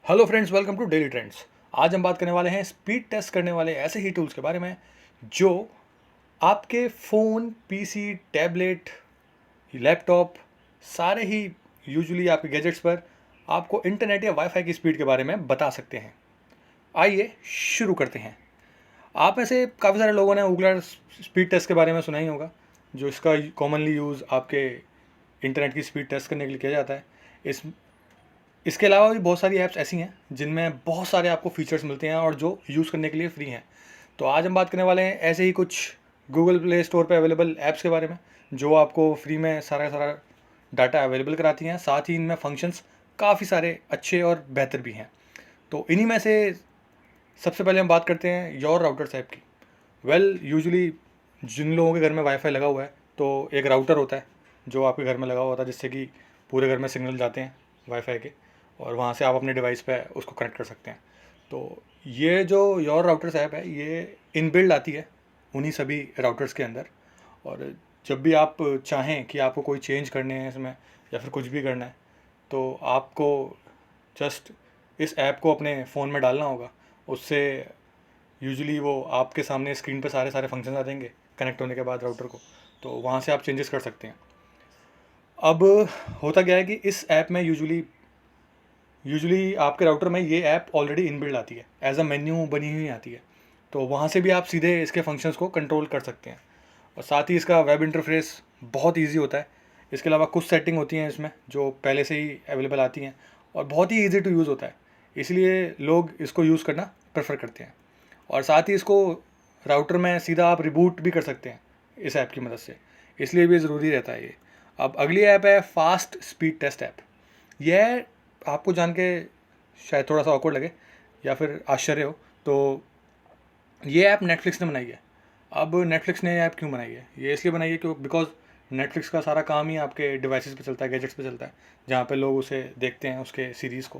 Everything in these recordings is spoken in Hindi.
Hello friends, welcome to daily trends. आज हम बात करने वाले हैं स्पीड टेस्ट करने वाले ऐसे ही टूल्स के बारे में जो आपके फ़ोन, पीसी, टैबलेट, लैपटॉप, सारे ही यूजुअली आपके गैजेट्स पर आपको इंटरनेट या वाईफाई की स्पीड के बारे में बता सकते हैं। आइए शुरू करते हैं। आप में से काफ़ी सारे लोगों ने गूगल स्पीड टेस्ट के बारे में सुना ही होगा, जो इसका कॉमनली यूज़ आपके इंटरनेट की स्पीड टेस्ट करने के लिए किया जाता है। इस इसके अलावा भी बहुत सारी ऐप्स ऐसी हैं जिनमें बहुत सारे आपको फीचर्स मिलते हैं और जो यूज़ करने के लिए फ्री हैं। तो आज हम बात करने वाले हैं ऐसे ही कुछ गूगल प्ले स्टोर पे अवेलेबल ऐप्स के बारे में जो आपको फ्री में सारा सारा डाटा अवेलेबल कराती हैं। साथ ही इनमें फंक्शंस काफ़ी सारे अच्छे और बेहतर भी हैं। तो इन्हीं में से सबसे पहले हम बात करते हैं योर राउटर्स ऐप की। यूजुअली जिन लोगों के घर में वाईफाई लगा हुआ है तो एक राउटर होता है जो आपके घर में लगा हुआ होता है, जिससे कि पूरे घर में सिग्नल जाते हैं वाईफाई के, और वहाँ से आप अपने डिवाइस पे उसको कनेक्ट कर सकते हैं। तो ये जो योर राउटर्स ऐप है ये इनबिल्ड आती है उन्हीं सभी राउटर्स के अंदर। और जब भी आप चाहें कि आपको कोई चेंज करने हैं इसमें या फिर कुछ भी करना है तो आपको जस्ट इस ऐप को अपने फ़ोन में डालना होगा। उससे यूजुअली वो आपके सामने स्क्रीन पे सारे सारे फंक्शन आ जाएंगे कनेक्ट होने के बाद राउटर को, तो वहाँ से आप चेंजेस कर सकते हैं। अब होता क्या है कि इस ऐप में यूजुअली आपके राउटर में ये ऐप ऑलरेडी इनबिल्ड आती है, एज अ मेन्यू बनी हुई आती है। तो वहाँ से भी आप सीधे इसके फंक्शंस को कंट्रोल कर सकते हैं। और साथ ही इसका वेब इंटरफेस बहुत ईजी होता है। इसके अलावा कुछ सेटिंग होती हैं इसमें जो पहले से ही अवेलेबल आती हैं और बहुत ही ईजी टू यूज़ होता है, इसलिए लोग इसको यूज़ करना प्रेफर करते हैं। और साथ ही इसको राउटर में सीधा आप रिबूट भी कर सकते हैं इस ऐप की मदद से, इसलिए भी ज़रूरी रहता है ये। अब अगली ऐप है फास्ट स्पीड टेस्ट ऐप। यह आपको जान के शायद थोड़ा सा ऑकवर्ड लगे या फिर आश्चर्य हो, तो ये ऐप नेटफ्लिक्स ने बनाई है। अब नेटफ्लिक्स ने ये ऐप क्यों बनाई है? ये इसलिए बनाई है क्यों बिकॉज नेटफ्लिक्स का सारा काम ही आपके डिवाइसेस पे चलता है, गैजेट्स पे चलता है, जहाँ पे लोग उसे देखते हैं, उसके सीरीज़ को।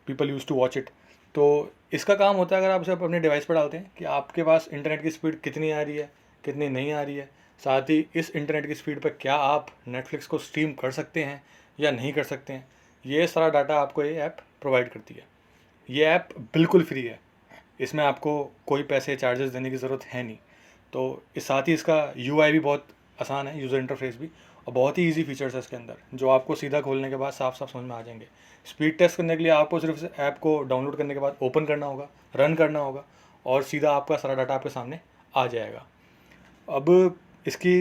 People use to watch it. तो इसका काम होता है, अगर आप उसे अपने डिवाइस पर डालते हैं, कि आपके पास इंटरनेट की स्पीड कितनी आ रही है, कितनी नहीं आ रही है। साथ ही इस इंटरनेट की स्पीड पर क्या आप नेटफ्लिक्स को स्ट्रीम कर सकते हैं या नहीं कर सकते हैं, ये सारा डाटा आपको ये ऐप प्रोवाइड करती है। ये ऐप बिल्कुल फ्री है, इसमें आपको कोई पैसे चार्जेस देने की ज़रूरत है नहीं। तो इस साथ ही इसका यूआई भी बहुत आसान है, यूज़र इंटरफेस भी, और बहुत ही इजी फीचर्स है इसके अंदर जो आपको सीधा खोलने के बाद साफ साफ समझ में आ जाएंगे। स्पीड टेस्ट करने के लिए आपको सिर्फ इस ऐप को डाउनलोड करने के बाद ओपन करना होगा, रन करना होगा, और सीधा आपका सारा डाटा आपके सामने आ जाएगा। अब इसकी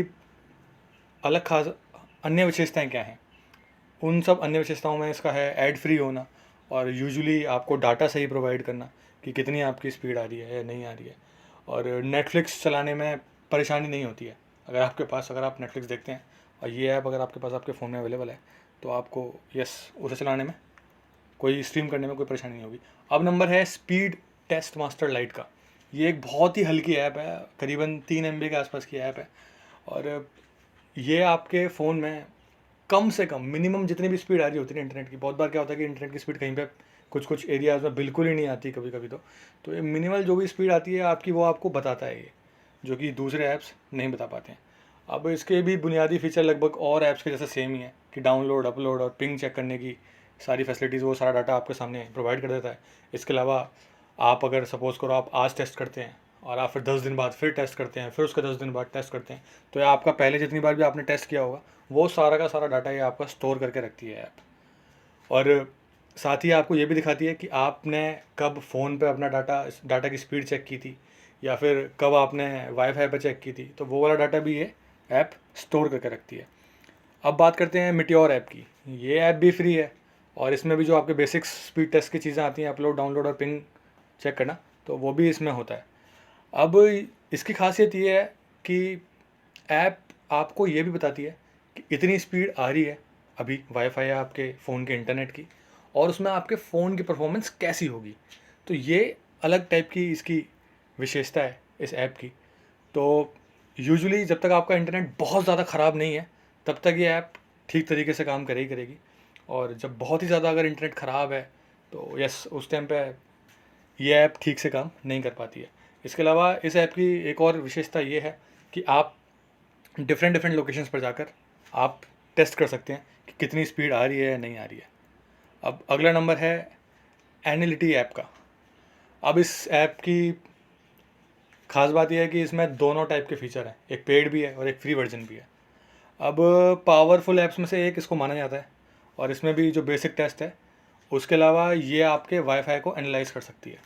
अलग खास अन्य विशेषताएं क्या हैं? उन सब अन्य विशेषताओं में इसका है ऐड फ्री होना, और यूजुअली आपको डाटा सही प्रोवाइड करना कि कितनी आपकी स्पीड आ रही है या नहीं आ रही है। और नेटफ्लिक्स चलाने में परेशानी नहीं होती है। अगर आप नेटफ्लिक्स देखते हैं और ये ऐप अगर आपके पास आपके फ़ोन में अवेलेबल है तो आपको यस उसे चलाने में, कोई स्ट्रीम करने में कोई परेशानी नहीं होगी। अब नंबर है स्पीड टेस्ट मास्टर लाइट का। ये एक बहुत ही हल्की ऐप है, करीबन 3 MB के आसपास की ऐप है। और ये आपके फ़ोन में कम से कम मिनिमम जितनी भी स्पीड आ रही होती है इंटरनेट की, बहुत बार क्या होता है कि इंटरनेट की स्पीड कहीं पे कुछ कुछ एरियाज़ में बिल्कुल ही नहीं आती कभी कभी। तो ये मिनिमल जो भी स्पीड आती है आपकी, वो आपको बताता है ये, जो कि दूसरे ऐप्स नहीं बता पाते हैं। अब इसके भी बुनियादी फीचर लगभग और ऐप्स के जैसे सेम ही है कि डाउनलोड, अपलोड और पिंग चेक करने की सारी फैसिलिटीज़, वो सारा डाटा आपके सामने प्रोवाइड कर देता है। इसके अलावा आप अगर सपोज़ करो आप आज टेस्ट करते हैं और आप फिर 10 दिन बाद फिर टेस्ट करते हैं, फिर उसके 10 दिन बाद टेस्ट करते हैं, तो ये आपका पहले जितनी बार भी आपने टेस्ट किया होगा वो सारा का सारा डाटा ये आपका स्टोर करके रखती है ऐप। और साथ ही आपको ये भी दिखाती है कि आपने कब फ़ोन पे अपना डाटा की स्पीड चेक की थी, या फिर कब आपने वाईफाई पे चेक की थी, तो वो वाला डाटा भी ये ऐप स्टोर करके रखती है। अब बात करते हैं मिट्योर ऐप की। ये ऐप भी फ्री है और इसमें भी जो आपके बेसिक्स स्पीड टेस्ट की चीज़ें आती हैं, अपलोड, डाउनलोड और पिंग चेक करना, तो वो भी इसमें होता है। अब इसकी खासियत ये है कि ऐप आपको ये भी बताती है कि इतनी स्पीड आ रही है अभी वाईफाई या आपके फ़ोन के इंटरनेट की, और उसमें आपके फ़ोन की परफॉर्मेंस कैसी होगी। तो ये अलग टाइप की इसकी विशेषता है इस ऐप की। तो यूजुअली जब तक आपका इंटरनेट बहुत ज़्यादा ख़राब नहीं है तब तक ये ऐप ठीक तरीके से काम करेगी। और जब बहुत ही ज़्यादा अगर इंटरनेट ख़राब है तो यस, उस टाइम पे ये ऐप ठीक से काम नहीं कर पाती है। इसके अलावा इस ऐप की एक और विशेषता ये है कि आप डिफरेंट डिफरेंट लोकेशंस पर जाकर आप टेस्ट कर सकते हैं कि कितनी स्पीड आ रही है या नहीं आ रही है। अब अगला नंबर है एनालिटी ऐप का। अब इस ऐप की खास बात यह है कि इसमें दोनों टाइप के फीचर हैं, एक पेड भी है और एक फ्री वर्जन भी है। अब पावरफुल ऐप्स में से एक इसको माना जाता है, और इसमें भी जो बेसिक टेस्ट है उसके अलावा ये आपके वाईफाई को एनालाइज कर सकती है,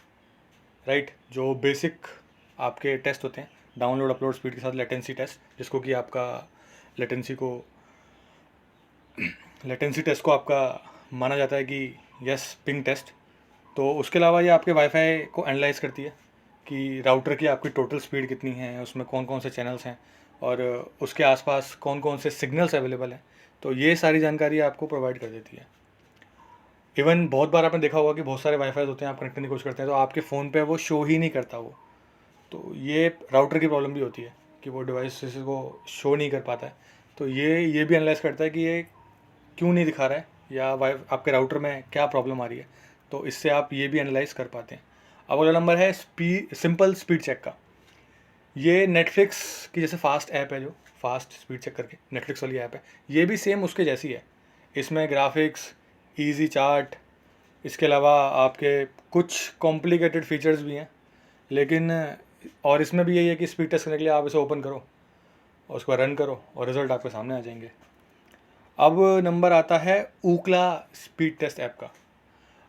राइट। जो बेसिक आपके टेस्ट होते हैं, डाउनलोड अपलोड स्पीड के साथ लेटेंसी टेस्ट, जिसको कि आपका लेटेंसी टेस्ट को आपका माना जाता है कि यस पिंग टेस्ट। तो उसके अलावा ये आपके वाईफाई को एनालाइज करती है कि राउटर की आपकी टोटल स्पीड कितनी है, उसमें कौन कौन से चैनल्स हैं और उसके आसपास कौन कौन से सिग्नल्स अवेलेबल हैं। तो ये सारी जानकारी आपको प्रोवाइड कर देती है। इवन बहुत बार आपने देखा होगा कि बहुत सारे वाईफाई होते हैं, आप कनेक्ट करने की कोशिश करते हैं तो आपके फ़ोन पे वो शो ही नहीं करता वो। तो ये राउटर की प्रॉब्लम भी होती है कि वो डिवाइस को शो नहीं कर पाता है। तो ये भी एनालाइज करता है कि ये क्यों नहीं दिखा रहा है, या आपके राउटर में क्या प्रॉब्लम आ रही है। तो इससे आप ये भी एनालाइज कर पाते हैं। अब अगला नंबर है सिंपल स्पीड चेक का। ये नेटफ्लिक्स की जैसे फास्ट ऐप है, जो फास्ट स्पीड चेक करके नेटफ्लिक्स वाली ऐप है, ये भी सेम उसके जैसी है। इसमें ग्राफिक्स, इजी चार्ट, इसके अलावा आपके कुछ कॉम्प्लिकेटेड फीचर्स भी हैं, लेकिन और इसमें भी यही है कि स्पीड टेस्ट करने के लिए आप इसे ओपन करो और उसको रन करो और रिज़ल्ट आपके सामने आ जाएंगे। अब नंबर आता है ऊकला स्पीड टेस्ट ऐप का।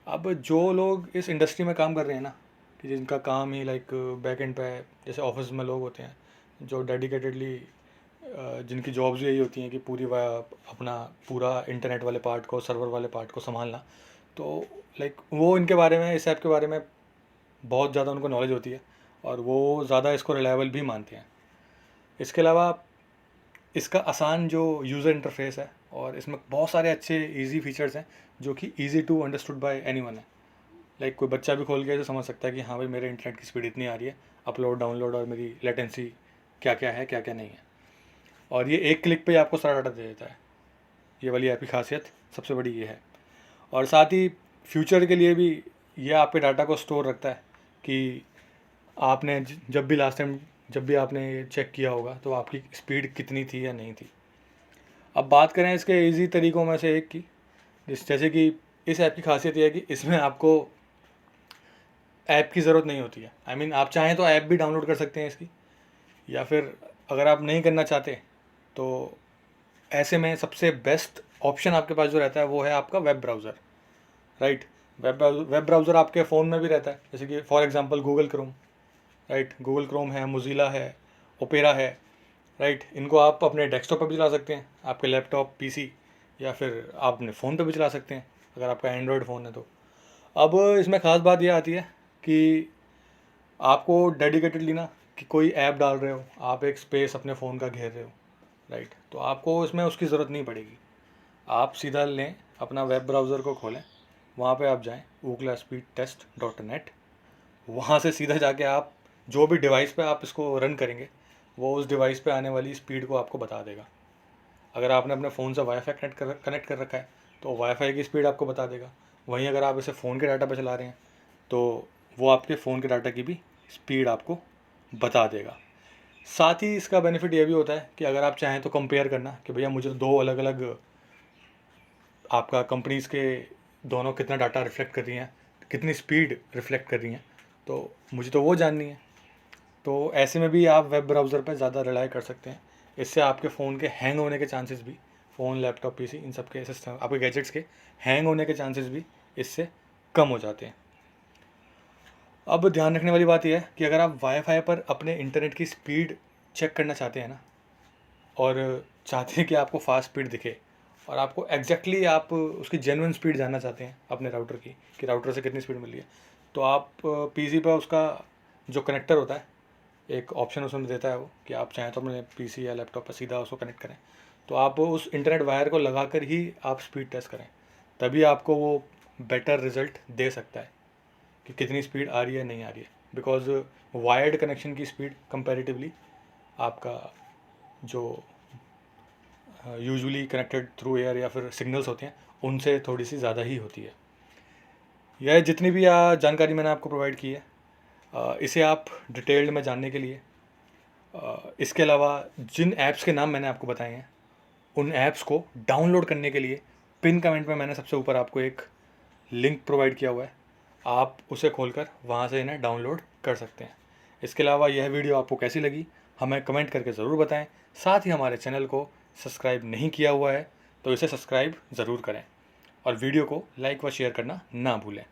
अब जो लोग इस इंडस्ट्री में काम कर रहे हैं ना, कि जिनका काम ही लाइक बैक एंड पे है, जैसे ऑफिस में लोग होते हैं जो डेडिकेटेडली जिनकी जॉब्स यही होती हैं कि अपना पूरा इंटरनेट वाले पार्ट को, सर्वर वाले पार्ट को संभालना, तो लाइक वो इनके बारे में, इस ऐप के बारे में बहुत ज़्यादा उनको नॉलेज होती है और वो ज़्यादा इसको रिलायबल भी मानते हैं। इसके अलावा इसका आसान जो यूज़र इंटरफेस है और इसमें बहुत सारे अच्छे इजी फीचर्स हैं जो कि easy to understood by anyone है। लाइक कोई बच्चा भी खोल के तो समझ सकता है कि हाँ भाई मेरे इंटरनेट की स्पीड इतनी आ रही है, अपलोड डाउनलोड और मेरी लेटेंसी क्या क्या है, क्या क्या नहीं है। और ये एक क्लिक पे आपको सारा डाटा दे देता है। ये वाली ऐप की खासियत सबसे बड़ी ये है। और साथ ही फ्यूचर के लिए भी ये आपके डाटा को स्टोर रखता है कि आपने जब भी आपने ये चेक किया होगा तो आपकी स्पीड कितनी थी या नहीं थी। अब बात करें इसके इजी तरीक़ों में से एक की, जैसे कि इस ऐप की खासियत ये है कि इसमें आपको ऐप की ज़रूरत नहीं होती है। आई मीन आप चाहें तो ऐप भी डाउनलोड कर सकते हैं इसकी, या फिर अगर आप नहीं करना चाहते तो ऐसे में सबसे बेस्ट ऑप्शन आपके पास जो रहता है वो है आपका web browser, right. Web browser आपके फ़ोन में भी रहता है, जैसे कि for example Google Chrome, right. Google Chrome है, मोज़िला है, ओपेरा है, राइट। इनको आप अपने डेस्कटॉप पर भी चला सकते हैं, आपके लैपटॉप, पीसी, या फिर आप अपने फ़ोन पर भी चला सकते हैं अगर आपका एंड्रॉयड फ़ोन है तो। अब इसमें ख़ास बात यह आती है कि आपको डेडिकेटेडली ना कि कोई ऐप डाल रहे हो, आप एक स्पेस अपने फ़ोन का घेर रहे हो, राइट, तो आपको इसमें उसकी ज़रूरत नहीं पड़ेगी। आप सीधा लें अपना वेब ब्राउज़र को खोलें, वहाँ पे आप जाएं ookla-speedtest.net, वहाँ से सीधा जाके आप जो भी डिवाइस पे आप इसको रन करेंगे वो उस डिवाइस पे आने वाली स्पीड को आपको बता देगा। अगर आपने अपने फ़ोन से वाईफाई कनेक्ट कर रखा है तो वाईफाई की स्पीड आपको बता देगा। वहीं अगर आप इसे फ़ोन के डाटा पर चला रहे हैं तो वो आपके फ़ोन के डाटा की भी स्पीड आपको बता देगा। साथ ही इसका बेनिफिट ये भी होता है कि अगर आप चाहें तो कंपेयर करना कि भैया मुझे दो अलग अलग आपका कंपनीज़ के दोनों कितना डाटा रिफ्लेक्ट कर रही हैं, कितनी स्पीड रिफ्लेक्ट कर रही हैं, तो मुझे तो वो जाननी है। तो ऐसे में भी आप वेब ब्राउज़र पर ज़्यादा रिलाई कर सकते हैं। इससे आपके फ़ोन के हैंग होने के चांसेस भी, फ़ोन, लैपटॉप, पीसी, इन सब के सिस्टम, आपके गैजेट्स के हैंग होने के चांसेस भी इससे कम हो जाते हैं। अब ध्यान रखने वाली बात यह है कि अगर आप वाईफाई पर अपने इंटरनेट की स्पीड चेक करना चाहते हैं ना, और चाहते हैं कि आपको फास्ट स्पीड दिखे, और आपको एग्जैक्टली आप उसकी जेन्युइन स्पीड जानना चाहते हैं अपने राउटर की कि राउटर से कितनी स्पीड मिल रही है, तो आप पीसी पर उसका जो कनेक्टर होता है, एक ऑप्शन उसमें देता है वो कि आप चाहें तो अपने पीसी या लैपटॉप पर सीधा उसको कनेक्ट करें, तो आप उस इंटरनेट वायर को लगा कर ही आप स्पीड टेस्ट करें, तभी आपको वो बेटर रिज़ल्ट दे सकता है कि कितनी स्पीड आ रही है, नहीं आ रही है। बिकॉज वायर्ड कनेक्शन की स्पीड कंपैरेटिवली आपका जो यूजुअली कनेक्टेड थ्रू एयर या फिर सिग्नल्स होते हैं उनसे थोड़ी सी ज़्यादा ही होती है। यह जितनी भी जानकारी मैंने आपको प्रोवाइड की है, इसे आप डिटेल्ड में जानने के लिए, इसके अलावा जिन ऐप्स के नाम मैंने आपको बताए हैं उन ऐप्स को डाउनलोड करने के लिए पिन कमेंट में मैंने सबसे ऊपर आपको एक लिंक प्रोवाइड किया हुआ है, आप उसे खोलकर वहाँ से इन्हें डाउनलोड कर सकते हैं। इसके अलावा यह वीडियो आपको कैसी लगी हमें कमेंट करके ज़रूर बताएं। साथ ही हमारे चैनल को सब्सक्राइब नहीं किया हुआ है तो इसे सब्सक्राइब ज़रूर करें और वीडियो को लाइक व शेयर करना ना भूलें।